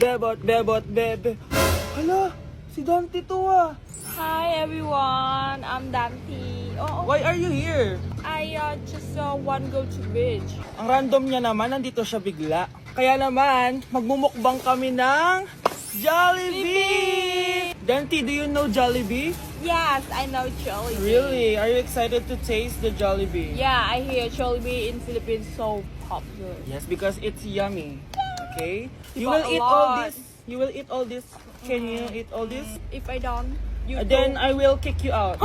Bebot, bebot, bebe. Hala, si Dante to ah. Hi everyone, I'm Dante. Oh, Why are you here? I just want to go to beach. Ang random niya naman, nandito siya bigla. Kaya naman, magmumukbang kami ng Jollibee! Dante, do you know Jollibee? Yes, I know Jollibee. Really? Are you excited to taste the Jollibee? Yeah, I hear Jollibee in Philippines so popular. Yes, because it's yummy. Okay? You But will a eat all lot. this. You will eat all this. Can you eat all this? If I don't, you Then I will kick you out.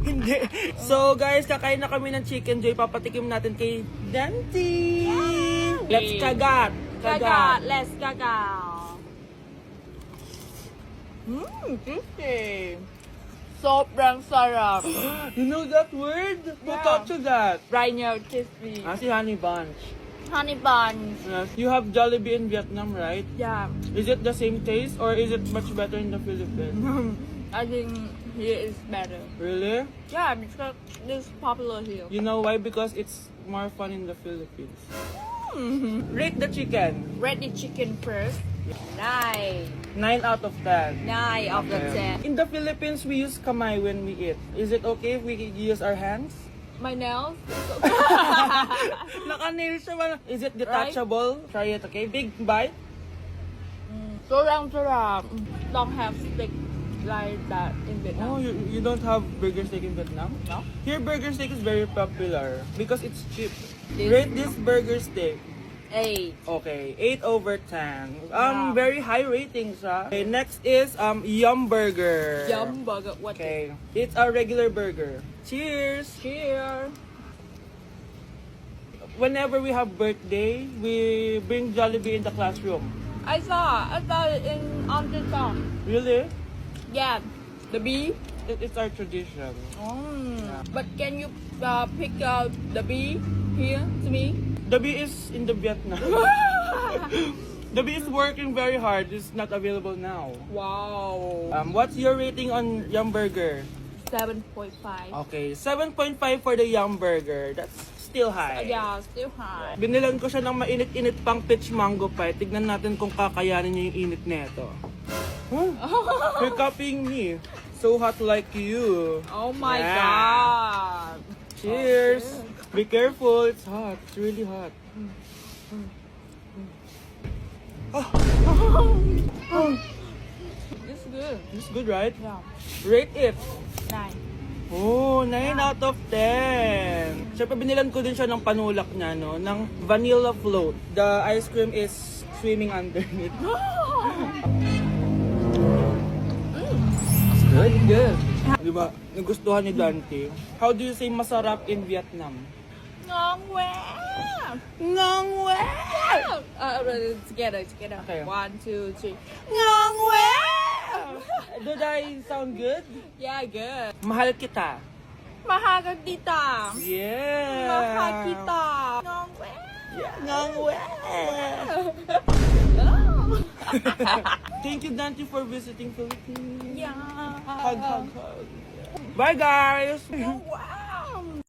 Hindi. So guys, kakain na kami ng chicken joy. Papatikim natin kay Dante. Let's kagat. Gaga, let's gaga. Tasty. Sobrang sarap. You know that word? Who Yeah. taught you that? Right now, crispy. Si Honey Bunch. Honey buns. Yes. You have Jollibee in Vietnam, right? Yeah, Is it the same taste or is it much better in the Philippines? I think here is better. Really? Yeah, because this is popular here. You know why? Because it's more fun in the Philippines. Rate the chicken. Rate the chicken first. 9. 9 out of 10. 9 of the 10. In the Philippines, we use kamay when we eat. Is it okay if we use our hands? My nails. Naka-nail siya ba? Is it detachable? Try it, okay? Big bite. Sarap. Don't have steak like that in Vietnam. Oh, you don't have burger steak in Vietnam? No? Here, burger steak is very popular because it's cheap. This- Rate this burger steak. 8. Okay, 8 over 10. Wow. Very high ratings, ah. Okay, next is Yum Burger. Yum burger. What? Okay, it's a regular burger. Cheers! Cheers. Whenever we have birthday, we bring Jollibee in the classroom. I saw it in on TikTok. Really? Yeah, the bee. It's our tradition. But can you pick out the bee here to me? The bee is in the Vietnam. The bee is working very hard. It's not available now. Wow. What's your rating on Yum Burger? 7.5. Okay, 7.5 for the Yum Burger. That's still high. Yeah, still high. Binilan ko siya ng mainit-init pang peach mango pie. Tignan natin kung kakayanin niya yung init nito. Huh? You're copying me. So hot like you. Oh my Yeah. god. Cheers. Be careful. It's hot. It's really hot. It's good. It's good, right? Yeah. Rate it. 9. Oh, 9 out of 10. Siyempre, binilan ko din siya ng panulak niya, no? Ng vanilla float. The ice cream is swimming underneath. Good, good. Di ba? Nagustuhan ni Dante. How do you say masarap in Vietnam? Ngon quá. Ngon quá! Together. Okay. 1, 2, 3. Ngon quá! Did I sound good? Yeah, good. Mahal kita. Mahal kita. Yeah! Mahal kita. Ngon quá. Ngon quá! Thank you, Dante, for visiting Philippines. Yeah. Hug. Bye, guys! Ngon quá.